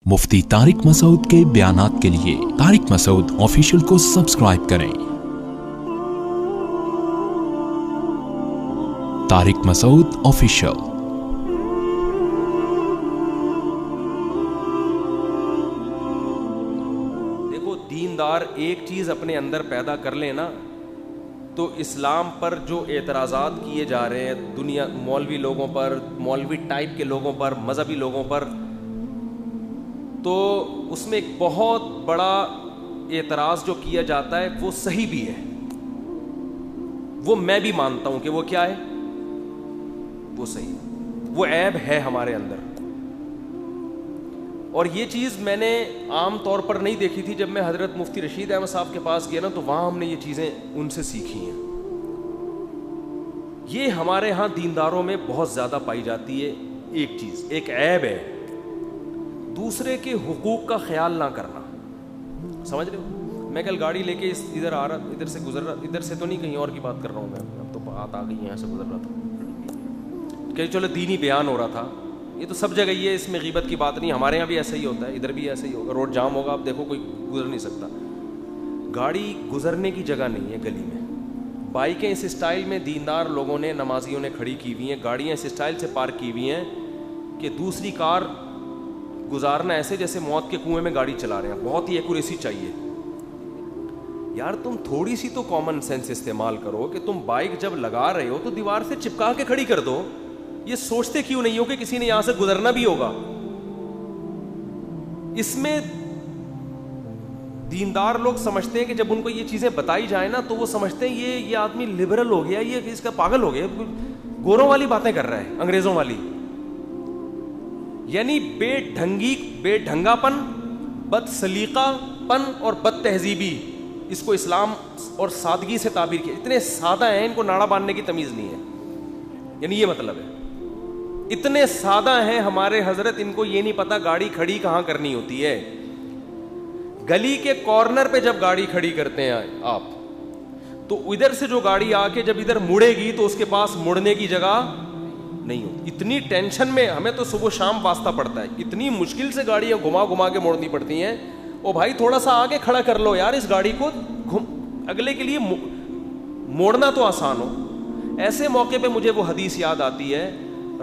مفتی طارق مسعود کے بیانات کے لیے طارق مسعود آفیشیل کو سبسکرائب کریں۔ طارق مسعود آفیشیل۔ دیکھو، دیندار ایک چیز اپنے اندر پیدا کر لے نا، تو اسلام پر جو اعتراضات کیے جا رہے ہیں دنیا مولوی لوگوں پر، مولوی ٹائپ کے لوگوں پر، مذہبی لوگوں پر، تو اس میں ایک بہت بڑا اعتراض جو کیا جاتا ہے وہ صحیح بھی ہے، وہ میں بھی مانتا ہوں کہ وہ کیا ہے، وہ صحیح ہے، وہ عیب ہے ہمارے اندر۔ اور یہ چیز میں نے عام طور پر نہیں دیکھی تھی، جب میں حضرت مفتی رشید احمد صاحب کے پاس گیا نا، تو وہاں ہم نے یہ چیزیں ان سے سیکھی ہیں۔ یہ ہمارے ہاں دینداروں میں بہت زیادہ پائی جاتی ہے، ایک چیز، ایک عیب ہے، دوسرے کے حقوق کا خیال نہ کرنا۔ سمجھ رہے ہو؟ میں کل گاڑی لے کے ادھر آ رہا، ادھر سے گزر رہا، ادھر سے تو نہیں، کہیں اور کی بات کر رہا ہوں میں، اب تو بات آ گئی، یہاں سے گزر رہا تھا کہ چلو دینی بیان ہو رہا تھا۔ یہ تو سب جگہ یہ ہے، اس میں غیبت کی بات نہیں، ہمارے یہاں بھی ایسا ہی ہوتا ہے، ادھر بھی ایسا ہی ہوگا، روڈ جام ہوگا، آپ دیکھو کوئی گزر نہیں سکتا، گاڑی گزرنے کی جگہ نہیں ہے گلی میں، بائکیں اس اسٹائل میں دیندار لوگوں نے، نمازیوں نے کھڑی کی ہوئی ہیں، گاڑیاں اس اسٹائل سے پارک کی ہوئی ہیں کہ دوسری کار گزارنا ایسے جیسے موت کے کنویں میں گاڑی چلا رہے ہیں، بہت ہی ایکوریسی چاہیے۔ یار تم تھوڑی سی تو کامن سینس استعمال کرو کہ تم بائک جب لگا رہے ہو تو دیوار سے چپکا کے کھڑی کر دو، یہ سوچتے کیوں نہیں ہو کہ کسی نے یہاں سے گزرنا بھی ہوگا؟ اس میں دیندار لوگ سمجھتے ہیں کہ جب ان کو یہ چیزیں بتائی جائیں نا، تو وہ سمجھتے ہیں یہ آدمی لبرل ہو گیا، یہ اس کا پاگل ہو گیا، گوروں والی باتیں کر رہا ہے، انگریزوں والی، یعنی بے ڈھنگا پن، بد سلیقہ پن اور بد تہذیبی، اس کو اسلام اور سادگی سے تعبیر کیا۔ اتنے سادہ ہیں، ان کو ناڑا باندھنے کی تمیز نہیں ہے، یعنی یہ مطلب ہے، اتنے سادہ ہیں ہمارے حضرت، ان کو یہ نہیں پتا گاڑی کھڑی کہاں کرنی ہوتی ہے۔ گلی کے کارنر پہ جب گاڑی کھڑی کرتے ہیں آپ، تو ادھر سے جو گاڑی آ کے جب ادھر مڑے گی تو اس کے پاس مڑنے کی جگہ نہیں ہوتی۔ اتنی ٹینشن میں ہمیں تو صبح شام واسطہ پڑتا ہے، اتنی مشکل سے گاڑیاں گھما گھما کے موڑنی پڑتی ہیں۔ او بھائی تھوڑا سا آگے کھڑا کر لو یار اس گاڑی کو، اگلے کے لیے موڑنا تو آسان ہو۔ ایسے موقع پہ مجھے وہ حدیث یاد آتی ہے،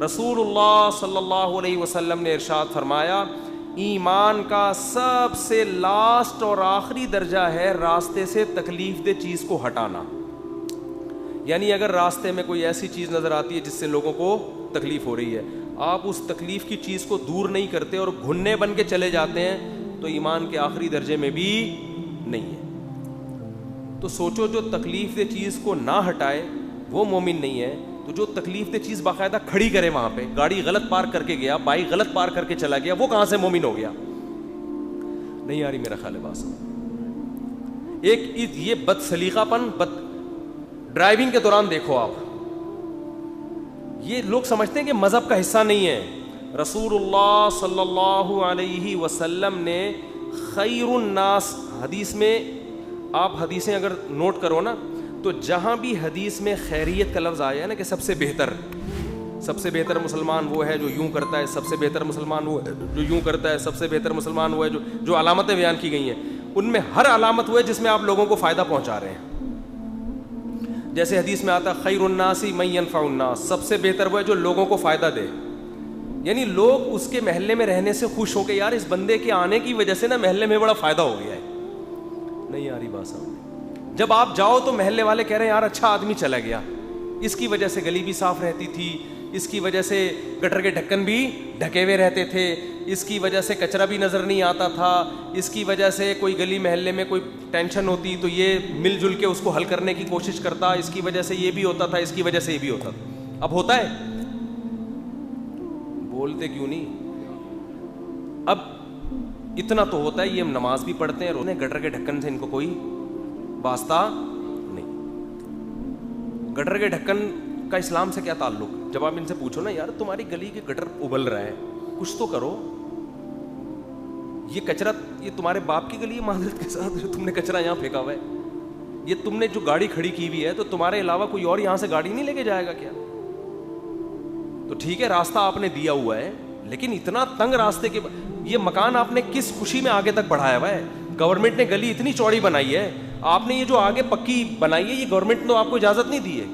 رسول اللہ صلی اللہ علیہ وسلم نے ارشاد فرمایا، ایمان کا سب سے لاسٹ اور آخری درجہ ہے راستے سے تکلیف دہ چیز کو ہٹانا۔ یعنی اگر راستے میں کوئی ایسی چیز نظر آتی ہے جس سے لوگوں کو تکلیف ہو رہی ہے، آپ اس تکلیف کی چیز کو دور نہیں کرتے اور گھننے بن کے چلے جاتے ہیں، تو ایمان کے آخری درجے میں بھی نہیں ہے۔ تو سوچو، جو تکلیف دہ چیز کو نہ ہٹائے وہ مومن نہیں ہے، تو جو تکلیف دہ چیز باقاعدہ کھڑی کرے وہاں پہ، گاڑی غلط پارک کر کے گیا، بائک غلط پارک کر کے چلا گیا، وہ کہاں سے مومن ہو گیا؟ نہیں آ رہی میرا خیال ہے بات۔ ایک یہ بد سلیقہ پن، ڈرائیونگ کے دوران دیکھو آپ، یہ لوگ سمجھتے ہیں کہ مذہب کا حصہ نہیں ہے۔ رسول اللہ صلی اللہ علیہ وسلم نے خیر الناس، حدیث میں آپ حدیثیں اگر نوٹ کرو نا، تو جہاں بھی حدیث میں خیریت کا لفظ آیا ہے نا، کہ سب سے بہتر مسلمان وہ ہے جو یوں کرتا ہے، سب سے بہتر مسلمان وہ ہے جو یوں کرتا ہے، سب سے بہتر مسلمان وہ ہے جو علامتیں بیان کی گئی ہیں، ان میں ہر علامت وہ ہے جس میں آپ لوگوں کو فائدہ پہنچا رہے ہیں۔ جیسے حدیث میں آتا خیر الناس من ینفع الناس، سب سے بہتر وہ ہے جو لوگوں کو فائدہ دے، یعنی لوگ اس کے محلے میں رہنے سے خوش ہو کے یار اس بندے کے آنے کی وجہ سے نا محلے میں بڑا فائدہ ہو گیا ہے۔ نہیں آ رہی بات سامنے؟ جب آپ جاؤ تو محلے والے کہہ رہے ہیں یار اچھا آدمی چلا گیا، اس کی وجہ سے گلی بھی صاف رہتی تھی، اس کی وجہ سے گٹر کے ڈھکن بھی ڈھکے ہوئے رہتے تھے، اس کی وجہ سے کچرا بھی نظر نہیں آتا تھا، اس کی وجہ سے کوئی گلی محلے میں کوئی ٹینشن ہوتی تو یہ مل جل کے اس کو حل کرنے کی کوشش کرتا، اس کی وجہ سے یہ بھی ہوتا تھا، اس کی وجہ سے یہ بھی ہوتا تھا۔ اب ہوتا ہے؟ بولتے کیوں نہیں؟ اب اتنا تو ہوتا ہے، یہ نماز بھی پڑھتے ہیں، رونے گٹر کے ڈھکن سے ان کو کوئی واسطہ نہیں۔ گٹر کے ڈھکن کا اسلام سے کیا تعلق؟ جب آپ ان سے پوچھو نا، یار تمہاری گلی کے گٹر ابل رہا ہے، کچھ تو کرو، یہ کچرا یہ تمہارے باپ کی گلی ہے، معذرت کے ساتھ جو تم نے کچرا یہاں پھینکا ہوا ہے، یہ تم نے جو گاڑی کھڑی کی ہوئی ہے، تو تمہارے علاوہ کوئی اور یہاں سے گاڑی نہیں لے کے جائے گا کیا؟ تو ٹھیک ہے راستہ آپ نے دیا ہوا ہے، لیکن اتنا تنگ راستے کے یہ مکان آپ نے کس خوشی میں آگے تک بڑھایا ہوا ہے؟ گورنمنٹ نے گلی اتنی چوڑی بنائی ہے, آپ نے یہ جو آگے پکی بنائی ہے, یہ گورنمنٹ نے تو آپ کو اجازت نہیں دی ہے.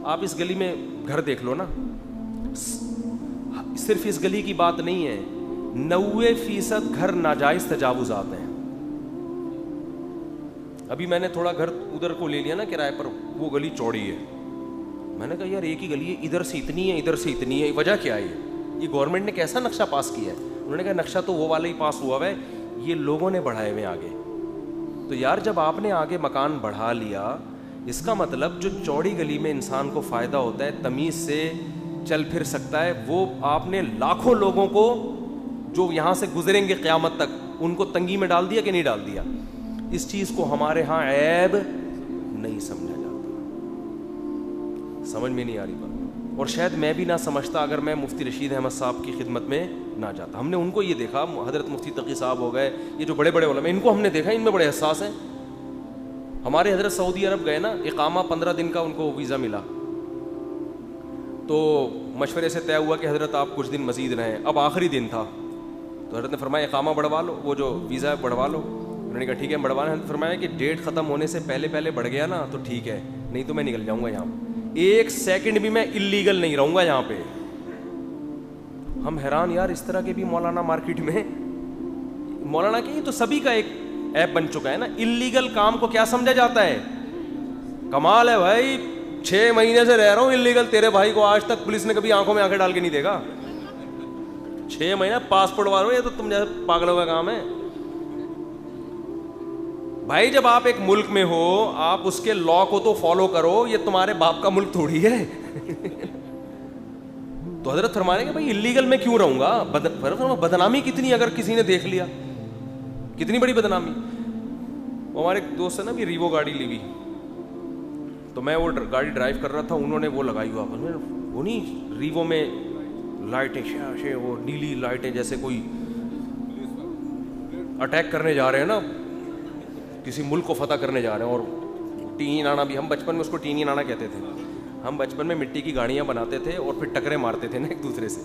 آپ اس گلی میں گھر دیکھ لو نا, صرف اس گلی کی بات نہیں ہے, 90% گھر ناجائز تجاوزات ہیں. ابھی میں نے تھوڑا گھر ادھر کو لے لیا نا کرائے پر, وہ گلی چوڑی ہے. میں نے کہا یار ایک ہی گلی ہے, ادھر سے اتنی ہے ادھر سے اتنی ہے, وجہ کیا ہے؟ یہ گورنمنٹ نے کیسا نقشہ پاس کیا ہے؟ انہوں نے کہا نقشہ تو وہ والا ہی پاس ہوا ہے, یہ لوگوں نے بڑھائے ہوئے آگے. تو یار جب آپ نے آگے مکان بڑھا لیا, اس کا مطلب جو چوڑی گلی میں انسان کو فائدہ ہوتا ہے, تمیز سے چل پھر سکتا ہے, وہ آپ نے لاکھوں لوگوں کو جو یہاں سے گزریں گے قیامت تک, ان کو تنگی میں ڈال دیا کہ نہیں ڈال دیا؟ اس چیز کو ہمارے ہاں عیب نہیں سمجھا جاتا, سمجھ میں نہیں آ رہی بات. اور شاید میں بھی نہ سمجھتا اگر میں مفتی رشید احمد صاحب کی خدمت میں نہ جاتا. ہم نے ان کو یہ دیکھا, حضرت مفتی تقی صاحب ہو گئے, یہ جو بڑے بڑے علماء, ان کو ہم نے دیکھا ان میں بڑے حساس ہیں. ہمارے حضرت سعودی عرب گئے نا, اقامہ 15 دن کا ان کو ویزا ملا, تو مشورے سے طے ہوا کہ حضرت آپ کچھ دن مزید رہیں. اب آخری دن تھا تو حضرت نے فرمایا اقامہ بڑھوا لو, وہ جو ویزا ہے بڑھوا لو. انہوں نے کہا ٹھیک ہے بڑھوانا. حضرت فرمایا کہ ڈیٹ ختم ہونے سے پہلے پہلے بڑھ گیا نا تو ٹھیک ہے, نہیں تو میں نکل جاؤں گا یہاں, 1 سیکنڈ بھی میں اللیگل نہیں رہوں گا یہاں پہ. ہم حیران یار, اس طرح کے بھی مولانا مارکیٹ میں. مولانا کہ یہ تو سبھی کا ایک ایپ بن چکا ہے نا, اللیگل کام کو کیا سمجھا جاتا ہے؟ کمال ہے بھائی, 6 مہینے سے رہ رہا ہوں اللیگل, تیرے بھائی کو آج تک پولیس نے کبھی آنکھوں میں آنکھیں ڈال کے نہیں دیکھا. 6 مہینے پاسپورٹ والوں, یہ تو تم جیسے پاگلوں کا کام ہے بھائی. جب آپ ایک ملک میں ہو, آپ اس کے لا کو تو فالو کرو, یہ تمہارے باپ کا ملک تھوڑی ہے. تو حضرت فرمانے کہ بھائی اللیگل میں کیوں رہوں گا؟ بدنامی کتنی اگر کسی نے دیکھ لیا, کتنی بڑی بدنامی. وہ ہمارے ایک دوست ہے نا, بھی ریوو گاڑی لی ہوئی, تو میں وہ گاڑی ڈرائیو کر رہا تھا, انہوں نے وہ لگائی ہوا, وہ نہیں ریوو میں لائٹیں شے, وہ نیلی لائٹیں جیسے کوئی اٹیک کرنے جا رہے ہیں نا, کسی ملک کو فتح کرنے جا رہے ہیں. اور ٹینی نانا بھی, ہم بچپن میں اس کو ٹینی نانا کہتے تھے. ہم بچپن میں مٹی کی گاڑیاں بناتے تھے اور پھر ٹکرے مارتے تھے نا ایک دوسرے سے.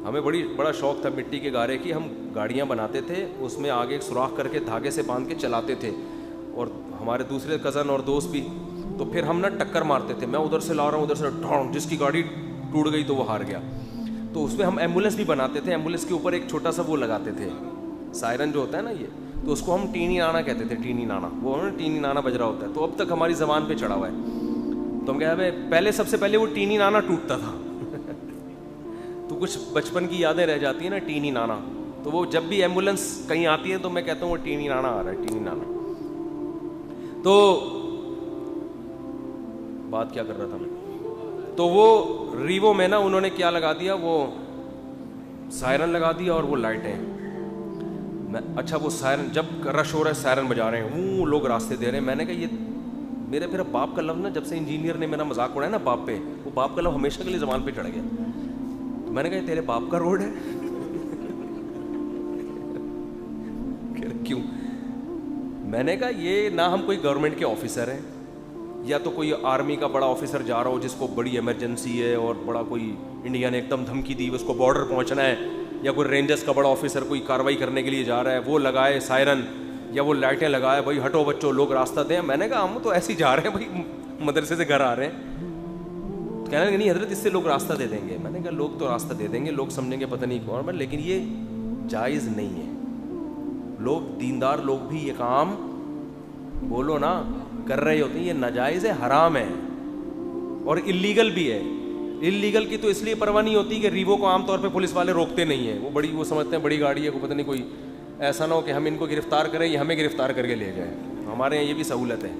ہمیں بڑا شوق تھا مٹی کے گارے کی. ہم گاڑیاں بناتے تھے, اس میں آگے ایک سوراخ کر کے دھاگے سے باندھ کے چلاتے تھے, اور ہمارے دوسرے کزن اور دوست بھی. تو پھر ہم نا ٹکر مارتے تھے, میں ادھر سے لا رہا ہوں, ادھر سے ڈھونگ, جس کی گاڑی ٹوٹ گئی تو وہ ہار گیا. تو اس میں ہم ایمبولینس بھی بناتے تھے. ایمبولینس کے اوپر ایک چھوٹا سا وہ لگاتے تھے, سائرن جو ہوتا ہے نا یہ, تو اس کو ہم ٹینی نانا کہتے تھے. ٹینی نانا, وہ ٹینی نانا بج رہا ہوتا ہے, تو اب تک ہماری زبان پہ چڑھا ہوا ہے. تو ہم کہتے ہیں پہلے سب سے پہلے وہ ٹینی نانا ٹوٹتا تھا. تو کچھ بچپن کی یادیں رہ جاتی ہیں نا, ٹینی نانا. تو وہ جب بھی ایمبولینس کہیں آتی ہے تو میں کہتا ہوں وہ ٹینی نانا آ رہا ہے, ٹینی نانا. تو بات کیا کر رہا تھا میں؟ تو وہ ریوو میں نا انہوں نے کیا لگا دیا, وہ سائرن لگا دیا اور وہ لائٹیں. اچھا وہ سائرن جب رش ہو رہا ہے, سائرن بجا رہے ہیں, وہ لوگ راستے دے رہے ہیں. میں نے کہا یہ میرے پھر باپ کا لفظ نا, جب سے انجینئر نے میرا مذاق اڑایا نا باپ پہ, وہ باپ کا لفظ ہمیشہ کے لیے زبان پہ چڑھ گیا. تو میں نے کہا یہ تیرے باپ کا روڈ ہے؟ کیوں؟ میں نے کہا یہ نہ ہم کوئی گورنمنٹ کے آفیسر ہیں, یا تو کوئی آرمی کا بڑا آفیسر جا رہا ہو جس کو بڑی ایمرجنسی ہے اور بڑا کوئی انڈیا نے ایک دم دھمکی دی اس کو بارڈر پہنچنا ہے, یا کوئی رینجرز کا بڑا آفیسر کوئی کاروائی کرنے کے لیے جا رہا ہے, وہ لگائے سائرن یا وہ لائٹیں لگائے, بھائی ہٹو بچوں لوگ راستہ دیں. میں نے کہا ہم تو ایسے ہی جا رہے ہیں بھائی, مدرسے سے گھر آ رہے ہیں. کہنے لگے نہیں حضرت اس سے لوگ راستہ دے دیں گے. میں نے کہا لوگ تو راستہ دے دیں گے, لوگ سمجھیں گے پتہ نہیں کون, لیکن یہ جائز نہیں ہے. لوگ دیندار لوگ بھی یہ کام بولو نا کر رہے ہوتے ہیں, یہ ناجائز ہے, حرام ہے اور اللیگل بھی ہے. اللیگل کی تو اس لیے پرواہ نہیں ہوتی کہ ریوو کو عام طور پہ پولیس والے روکتے نہیں ہیں, وہ سمجھتے ہیں بڑی گاڑی ہے, کو پتہ نہیں کوئی ایسا نہ ہو کہ ہم ان کو گرفتار کریں یا ہمیں گرفتار کر کے لے جائیں. ہمارے یہاں یہ بھی سہولت ہے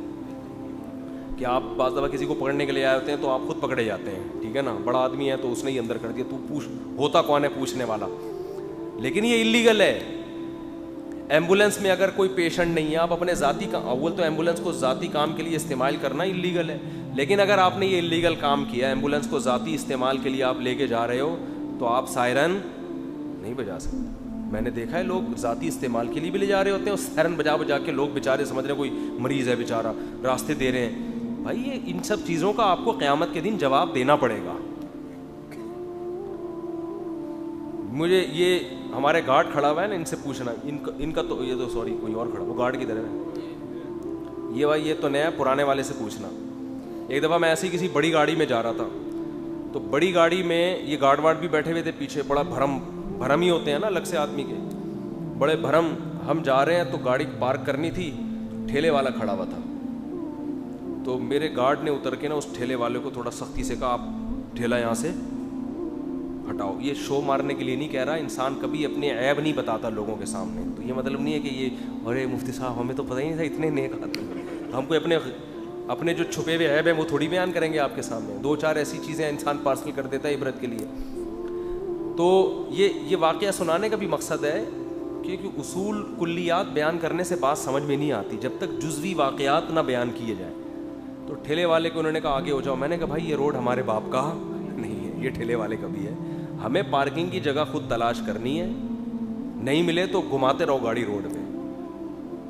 کہ آپ بعض دفعہ کسی کو پکڑنے کے لیے آئے ہوتے ہیں تو آپ خود پکڑے جاتے ہیں, ٹھیک ہے نا, بڑا آدمی ہے تو اس نے ہی اندر کر دیا, تو پوچھ ہوتا کون ہے پوچھنے والا. لیکن یہ اللیگل ہے. ایمبولینس میں اگر کوئی پیشنٹ نہیں ہے, آپ اپنے ذاتی کام, اول تو ایمبولینس کو ذاتی کام کے لیے استعمال کرنا اللیگل ہے, لیکن اگر آپ نے یہ اللیگل کام کیا, ایمبولینس کو ذاتی استعمال کے لیے آپ لے کے جا رہے ہو, تو آپ سائرن نہیں بجا سکتے. میں نے دیکھا ہے لوگ ذاتی استعمال کے لیے بھی لے جا رہے ہوتے ہیں, اور سائرن بجا بجا کے لوگ بیچارے سمجھ رہے ہیں کوئی مریض ہے بیچارہ, راستے دے رہے ہیں. بھائی یہ ان سب چیزوں کا آپ کو قیامت کے دن جواب دینا پڑے گا. مجھے یہ ہمارے گارڈ کھڑا ہوا ہے نا, ان سے پوچھنا, ان کا تو یہ تو سوری کوئی اور کھڑا, وہ گارڈ کی طرح ہے یہ بھائی, یہ تو نیا, پرانے والے سے پوچھنا. ایک دفعہ میں ایسی کسی بڑی گاڑی میں جا رہا تھا, تو بڑی گاڑی میں یہ گارڈ وارڈ بھی بیٹھے ہوئے تھے پیچھے, بڑا بھرم ہی ہوتے ہیں نا الگ سے آدمی کے, بڑے بھرم. ہم جا رہے ہیں تو گاڑی پارک کرنی تھی, ٹھیلے والا کھڑا ہوا تھا, تو میرے گارڈ نے اتر کے نا اس ٹھیلے والے کو تھوڑا سختی سے کہا, آپ ٹھیلا یہاں سے ہٹاؤ. یہ شو مارنے کے لیے نہیں کہہ رہا, انسان کبھی اپنے عیب نہیں بتاتا لوگوں کے سامنے. تو یہ مطلب نہیں ہے کہ یہ ارے مفتی صاحب ہمیں تو پتہ ہی نہیں تھا اتنے نیک آدمی, ہم کو اپنے جو چھپے ہوئے عیب ہیں وہ تھوڑی بیان کریں گے آپ کے سامنے. 2-4 ایسی چیزیں انسان پارسل کر دیتا ہے عبرت کے لیے. تو یہ واقعہ سنانے کا بھی مقصد ہے کیونکہ اصول کلیات بیان کرنے سے بات سمجھ میں نہیں آتی جب تک جزوی واقعات نہ بیان کیے جائیں. تو ٹھیلے والے کو انہوں نے کہا آگے ہو جاؤ. میں نے کہا بھائی یہ روڈ ہمارے باپ کا نہیں ہے, یہ ٹھیلے والے کا بھی ہے, ہمیں پارکنگ کی جگہ خود تلاش کرنی ہے, نہیں ملے تو گھماتے رہو گاڑی روڈ پہ.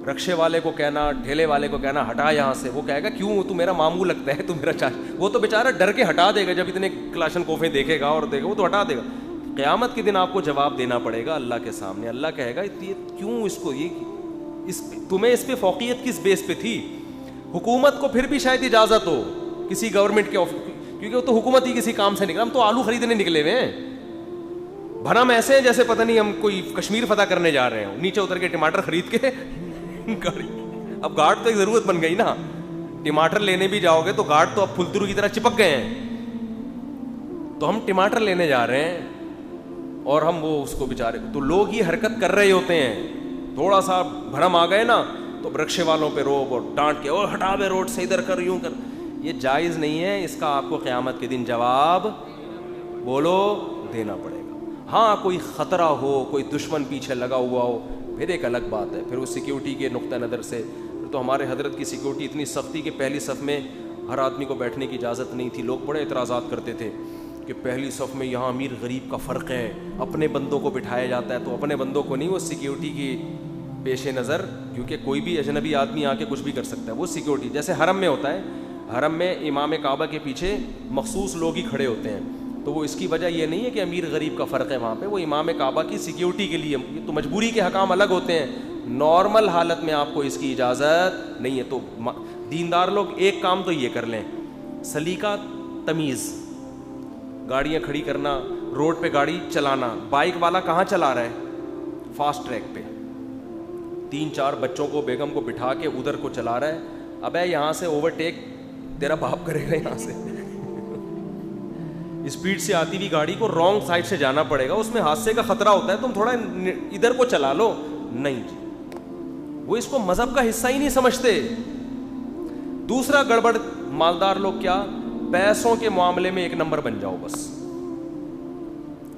رکشے والے کو کہنا, ٹھیلے والے کو کہنا ہٹا یہاں سے, وہ کہے گا کیوں, تو میرا ماموں لگتا ہے, تو میرا چاچا, وہ تو بیچارہ ڈر کے ہٹا دے گا جب اتنے کلاشن کوفیں دیکھے گا اور دے گا, وہ تو ہٹا دے گا. قیامت کے دن آپ کو جواب دینا پڑے گا اللہ کے سامنے. اللہ کہے گا یہ کیوں, اس کو یہ تمہیں اس پہ فوقیت کس بیس پہ تھی. حکومت کو پھر بھی شاید اجازت ہو کسی گورنمنٹ کے کیونکہ وہ تو حکومت ہی کسی کام سے نکلا, ہم تو آلو خریدنے نکلے ہوئے ہیں, بھرم ایسے ہیں جیسے پتہ نہیں ہم کوئی کشمیر فتح کرنے جا رہے ہیں, نیچے اتر کے ٹماٹر خرید کے گاڑی. اب گارڈ تو ایک ضرورت بن گئی نا, ٹماٹر لینے بھی جاؤ گے تو گارڈ تو اب پھلترو کی طرح چپک گئے ہیں. تو ہم ٹماٹر لینے جا رہے ہیں اور ہم وہ اس کو بیچارے, تو لوگ یہ حرکت کر رہے ہوتے ہیں, تھوڑا سا بھرم آ گئے نا تو رکشے والوں پہ روب اور ڈانٹ کے اور ہٹا بے روڈ سے, ادھر کر یوں کر. یہ جائز نہیں ہے, اس کا آپ کو قیامت کے دن جواب بولو دینا پڑے گا. ہاں کوئی خطرہ ہو, کوئی دشمن پیچھے لگا ہوا ہو, پھر ایک الگ بات ہے, پھر اس سیکیورٹی کے نقطہ نظر سے تو ہمارے حضرت کی سیکیورٹی اتنی سختی کہ پہلی صف میں ہر آدمی کو بیٹھنے کی اجازت نہیں تھی. لوگ بڑے اعتراضات کرتے تھے کہ پہلی صف میں یہاں امیر غریب کا فرق ہے, اپنے بندوں کو بٹھایا جاتا ہے, تو اپنے بندوں کو نہیں, وہ سیکیورٹی کی پیش نظر, کیونکہ کوئی بھی اجنبی آدمی آ کے کچھ بھی کر سکتا ہے. وہ سیکیورٹی جیسے حرم میں ہوتا ہے, حرم میں امام کعبہ کے پیچھے مخصوص لوگ ہی کھڑے ہوتے ہیں, تو وہ اس کی وجہ یہ نہیں ہے کہ امیر غریب کا فرق ہے وہاں پہ, وہ امام کعبہ کی سیکیورٹی کے لیے. تو مجبوری کے حکام الگ ہوتے ہیں, نارمل حالت میں آپ کو اس کی اجازت نہیں ہے. تو دیندار لوگ ایک کام تو یہ کر لیں, سلیقہ تمیز, گاڑیاں کھڑی کرنا, روڈ پہ گاڑی چلانا. بائک والا کہاں چلا رہا ہے, فاسٹ ٹریک پہ, 3-4 بچوں کو, بیگم کو بٹھا کے ادھر کو چلا رہا ہے. ابے یہاں سے اوورٹیک تیرا باپ کرے گا, یہاں سے اسپیڈ سے آتی ہوئی گاڑی کو رانگ سائڈ سے جانا پڑے گا, اس میں حادثے کا خطرہ ہوتا ہے, تم تھوڑا ادھر کو چلا لو. نہیں جی, وہ اس کو مذہب کا حصہ ہی نہیں سمجھتے. دوسرا گڑبڑ مالدار لوگ کیا, پیسوں کے معاملے میں ایک نمبر بن جاؤ, بس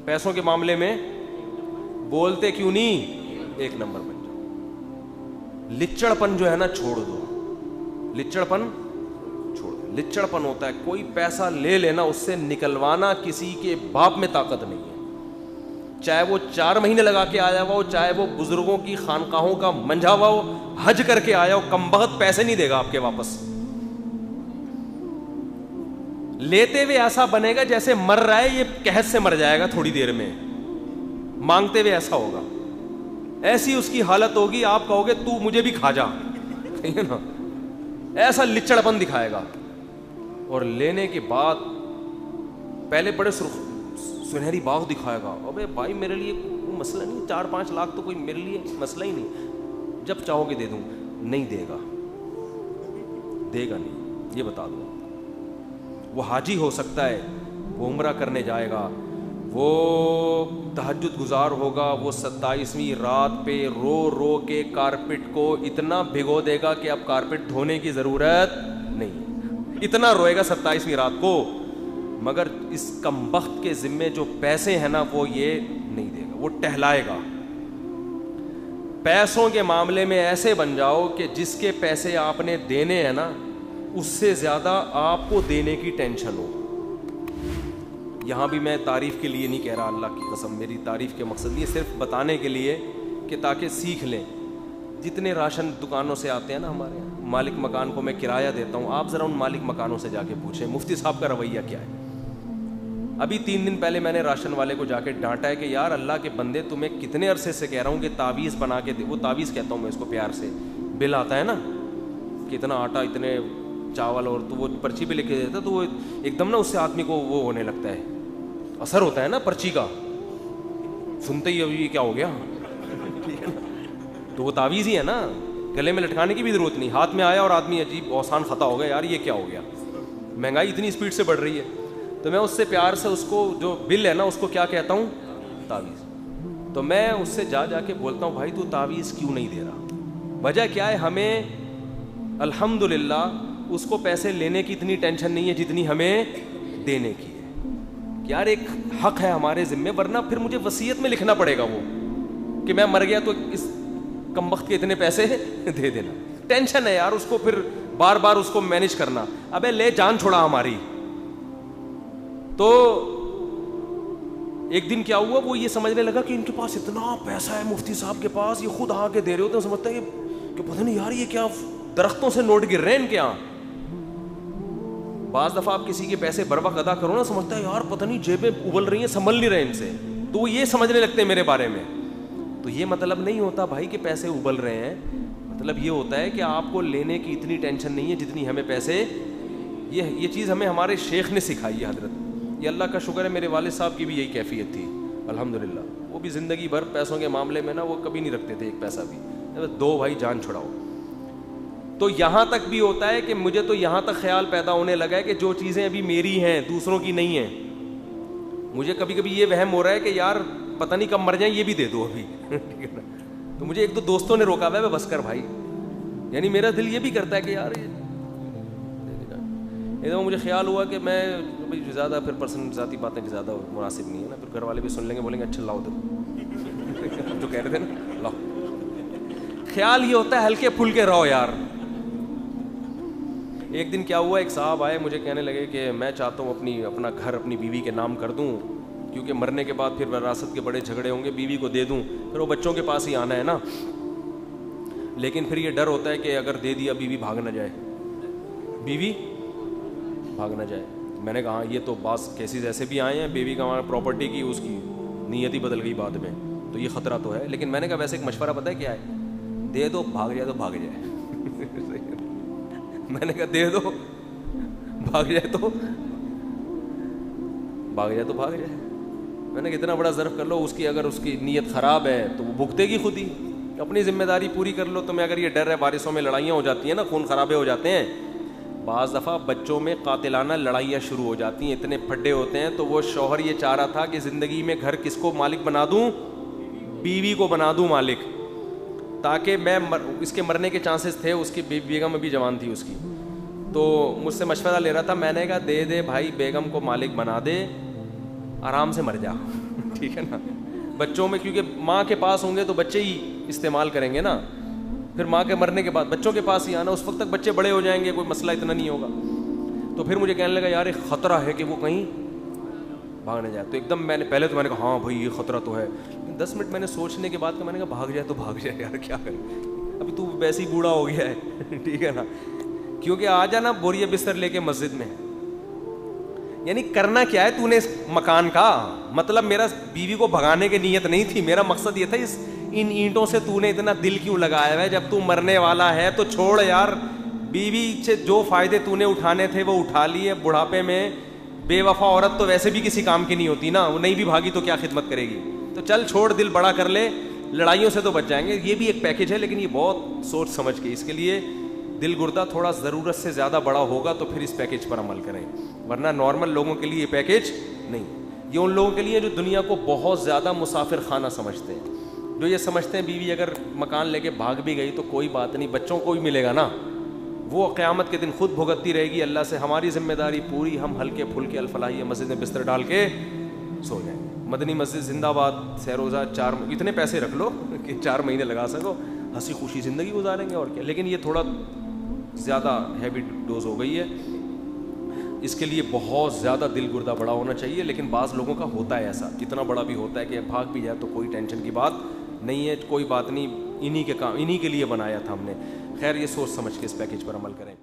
پیسوں کے معاملے میں بولتے کیوں نہیں, ایک نمبر بن جاؤ. لچڑپن جو ہے نا چھوڑ دو, لچڑپن چھوڑ دو. لچڑپن ہوتا ہے کوئی پیسہ لے لینا, اس سے نکلوانا کسی کے باپ میں طاقت نہیں ہے, چاہے وہ 4 مہینے لگا کے آیا ہوا ہو, چاہے وہ بزرگوں کی خانقاہوں کا منجھا ہوا ہو, حج کر کے آیا ہو, کمبخت پیسے نہیں دے گا آپ کے واپس. لیتے ہوئے ایسا بنے گا جیسے مر رہا ہے, یہ قحط سے مر جائے گا تھوڑی دیر میں, مانگتے ہوئے ایسا ہوگا, ایسی اس کی حالت ہوگی, آپ کہو گے تو مجھے بھی کھا جا, نا ایسا لچڑپن دکھائے گا. اور لینے کے بعد پہلے بڑے سنہری باغ دکھائے گا, ابے بھائی میرے لیے کوئی مسئلہ نہیں, 4-5 لاکھ تو کوئی میرے لیے مسئلہ ہی نہیں, جب چاہو گے دے دوں. نہیں دے گا, دے گا نہیں, یہ بتا دوں. وہ حاجی ہو سکتا ہے, وہ عمرہ کرنے جائے گا, وہ تہجد گزار ہوگا, وہ 27ویں رات پہ رو رو کے کارپٹ کو اتنا بھگو دے گا کہ اب کارپٹ دھونے کی ضرورت نہیں, اتنا روئے گا 27ویں رات کو, مگر اس کمبخت کے ذمے جو پیسے ہیں نا وہ یہ نہیں دے گا, وہ ٹہلائے گا. پیسوں کے معاملے میں ایسے بن جاؤ کہ جس کے پیسے آپ نے دینے ہیں نا اس سے زیادہ آپ کو دینے کی ٹینشن ہو. یہاں بھی میں تعریف کے لیے نہیں کہہ رہا, اللہ کی قسم میری تعریف کے مقصد نہیں, صرف بتانے کے لیے کہ تاکہ سیکھ لیں. جتنے راشن دکانوں سے آتے ہیں نا ہمارے یہاں, مالک مکان کو میں کرایہ دیتا ہوں, آپ ذرا ان مالک مکانوں سے جا کے پوچھیں مفتی صاحب کا رویہ کیا ہے. ابھی 3 دن پہلے میں نے راشن والے کو جا کے ڈانٹا ہے کہ یار اللہ کے بندے تمہیں کتنے عرصے سے کہہ رہا ہوں کہ تعویذ بنا کے دے. وہ تعویذ کہتا ہوں میں اس کو پیار سے, بل آتا ہے نا کہ اتنا آٹا اتنے چاول, اور تو وہ پرچی پہ لکھ کے دیتا, تو وہ ایک دم نا اس سے آدمی کو وہ ہونے لگتا ہے, اثر ہوتا ہے نا پرچی کا, سنتے ہی یہ کیا ہو گیا. تو وہ تعویذ ہی ہے نا, گلے میں لٹکانے کی بھی ضرورت نہیں, ہاتھ میں آیا اور آدمی عجیب اوسان خطا ہو گیا, یار یہ کیا ہو گیا. مہنگائی اتنی اسپیڈ سے بڑھ رہی ہے, تو میں اس سے پیار سے اس کو جو بل ہے نا اس کو کیا کہتا ہوں, تعویذ. تو میں اس سے جا کے بولتا ہوں بھائی تو تعویذ کیوں نہیں دے رہا, وجہ کیا ہے, ہمیں الحمدللہ اس کو پیسے لینے کی اتنی ٹینشن نہیں ہے جتنی ہمیں دینے کی ہے. یار ایک حق ہے ہمارے ذمے, ورنہ پھر مجھے وصیت میں لکھنا پڑے گا وہ کہ میں مر گیا تو اس کم وقت کے اتنے پیسے دے دینا. ٹینشن ہے یار اس کو, پھر بار بار اس کو مینیج کرنا. ابے لے جان چھوڑا ہماری. تو ایک دن کیا ہوا, وہ یہ سمجھنے لگا کہ ان کے پاس اتنا پیسہ ہے, مفتی صاحب کے پاس, یہ خود آ کے دے رہے ہوتے ہیں, سمجھتا ہے کہ پتہ نہیں یار یہ کیا درختوں سے نوٹ گر رہے ہیں ان کے یہاں. بعض دفعہ آپ کسی کے پیسے بر وقت ادا کرو نا, سمجھتا ہے یار پتہ نہیں جیبیں ابل رہی ہیں, سنبھل نہیں رہے ان سے, تو وہ یہ سمجھنے لگتے ہیں میرے بارے میں. تو یہ مطلب نہیں ہوتا بھائی کہ پیسے ابل رہے ہیں, مطلب یہ ہوتا ہے کہ آپ کو لینے کی اتنی ٹینشن نہیں ہے جتنی ہمیں پیسے. یہ چیز ہمیں ہمارے شیخ نے سکھائی ہے حضرت. یہ اللہ کا شکر ہے, میرے والد صاحب کی بھی یہی کیفیت تھی الحمدللہ. وہ بھی زندگی بھر پیسوں کے معاملے میں نا وہ کبھی نہیں رکھتے تھے ایک پیسہ بھی, دو بھائی جان چھڑاؤ. تو یہاں تک بھی ہوتا ہے کہ مجھے تو یہاں تک خیال پیدا ہونے لگا ہے کہ جو چیزیں ابھی میری ہیں دوسروں کی نہیں ہیں, مجھے کبھی کبھی یہ وہم ہو رہا ہے کہ یار پتہ نہیں کب مر جائیں, یہ بھی دے دو ابھی. تو مجھے ایک دو دوستوں نے روکا ہوا ہے, بس کر بھائی, یعنی میرا دل یہ بھی کرتا ہے کہ یار یہ مجھے خیال ہوا کہ میں زیادہ پھر پرسنل ذاتی باتیں زیادہ مناسب نہیں ہے نا, پھر گھر والے بھی سن لیں گے, بولیں گے اچھا لاؤ ادھر جو کہہ رہے تھے نا لاؤ. خیال یہ ہوتا ہے ہلکے پھلکے رہو یار. ایک دن کیا ہوا, ایک صاحب آئے مجھے کہنے لگے کہ میں چاہتا ہوں اپنا گھر اپنی بیوی کے نام کر دوں, کیونکہ مرنے کے بعد پھر وراثت کے بڑے جھگڑے ہوں گے, بیوی کو دے دوں, پھر وہ بچوں کے پاس ہی آنا ہے نا. لیکن پھر یہ ڈر ہوتا ہے کہ اگر دے دیا بیوی بھاگ نہ جائے, بیوی بھاگ نہ جائے. میں نے کہا ہاں یہ تو بعض کیسز ایسے بھی آئے ہیں, بیوی کا ہمارا پراپرٹی کی اس کی نیت ہی بدل گئی بعد میں, تو یہ خطرہ تو ہے. لیکن میں نے کہا ویسے ایک مشورہ پتہ ہے کیا ہے, دے دو بھاگ جائے تو بھاگ جائے. میں نے کہا دے دو بھاگ جائے تو بھاگ جائے تو بھاگ جائے. میں نے کتنا بڑا ظرف کر لو, اس کی اگر اس کی نیت خراب ہے تو وہ بھگتے گی خود ہی, اپنی ذمہ داری پوری کر لو. تمہیں اگر یہ ڈر ہے, وارثوں میں لڑائیاں ہو جاتی ہیں نا, خون خرابے ہو جاتے ہیں, بعض دفعہ بچوں میں قاتلانہ لڑائیاں شروع ہو جاتی ہیں, اتنے پھڈے ہوتے ہیں. تو وہ شوہر یہ چاہ رہا تھا کہ زندگی میں گھر کس کو مالک بنا دوں, بیوی کو بنا دوں مالک, تاکہ میں اس کے مرنے کے چانسز تھے, اس کی بیگم ابھی جوان تھی اس کی. تو مجھ سے مشورہ لے رہا تھا, میں نے کہا دے دے بھائی, بیگم کو مالک بنا دے, آرام سے مر جا, ٹھیک ہے نا. بچوں میں کیونکہ ماں کے پاس ہوں گے تو بچے ہی استعمال کریں گے نا, پھر ماں کے مرنے کے بعد بچوں کے پاس ہی آنا, اس وقت تک بچے بڑے ہو جائیں گے, کوئی مسئلہ اتنا نہیں ہوگا. تو پھر مجھے کہنے لگا یار ایک خطرہ ہے کہ وہ کہیں بھاگ نہ جائے. تو ایک دم میں نے کہا ہاں بھائی یہ خطرہ تو ہے. 10 منٹ میں نے سوچنے کے بعد میں نے کہا بھاگ جائے تو بھاگ جائے یار, کیا کریں, ابھی تو ویسے ہی بوڑھا ہو گیا ہے, ٹھیک ہے نا. کیونکہ آ جانا بوریا بستر لے کے مسجد میں, یعنی کرنا کیا ہے تو نے اس مکان کا, مطلب میرا بیوی کو بھگانے کی نیت نہیں تھی, میرا مقصد یہ تھا ان اینٹوں سے تو نے اتنا دل کیوں لگایا ہے, جب تو مرنے والا ہے تو چھوڑ یار. بیوی سے جو فائدے تو نے اٹھانے تھے وہ اٹھا لیے. بڑھاپے میں بے وفا عورت تو ویسے بھی کسی کام کی نہیں ہوتی نا, وہ نہیں بھی بھاگی تو کیا خدمت کرے گی. تو چل چھوڑ, دل بڑا کر لے, لڑائیوں سے تو بچ جائیں گے. یہ بھی ایک پیکیج ہے, لیکن یہ بہت سوچ سمجھ کے, اس کے لیے دل گردہ تھوڑا ضرورت سے زیادہ بڑا ہوگا تو پھر اس پیکیج پر عمل کریں, ورنہ نارمل لوگوں کے لیے یہ پیکیج نہیں. یہ ان لوگوں کے لیے جو دنیا کو بہت زیادہ مسافر خانہ سمجھتے ہیں, جو یہ سمجھتے ہیں بیوی اگر مکان لے کے بھاگ بھی گئی تو کوئی بات نہیں, بچوں کو بھی ملے گا نا, وہ قیامت کے دن خود بھگتتی رہے گی اللہ سے. ہماری ذمہ داری پوری, ہم ہلکے پھلکے الفلاحیہ مسجد میں بستر ڈال کے سو جائیں. مدنی مسجد زندہ باد, سیروزہ 4 اتنے پیسے رکھ لو کہ 4 مہینے لگا سکو, ہنسی خوشی زندگی گزاریں گے اور کیا. لیکن یہ تھوڑا زیادہ ہیوی ڈوز ہو گئی ہے, اس کے لیے بہت زیادہ دل گردہ بڑا ہونا چاہیے. لیکن بعض لوگوں کا ہوتا ہے ایسا, اتنا بڑا بھی ہوتا ہے کہ بھاگ بھی جائے تو کوئی ٹینشن کی بات نہیں ہے, کوئی بات نہیں, انہی کے لیے بنایا تھا ہم نے. خیر یہ سوچ سمجھ کے اس پیکیج پر عمل کریں.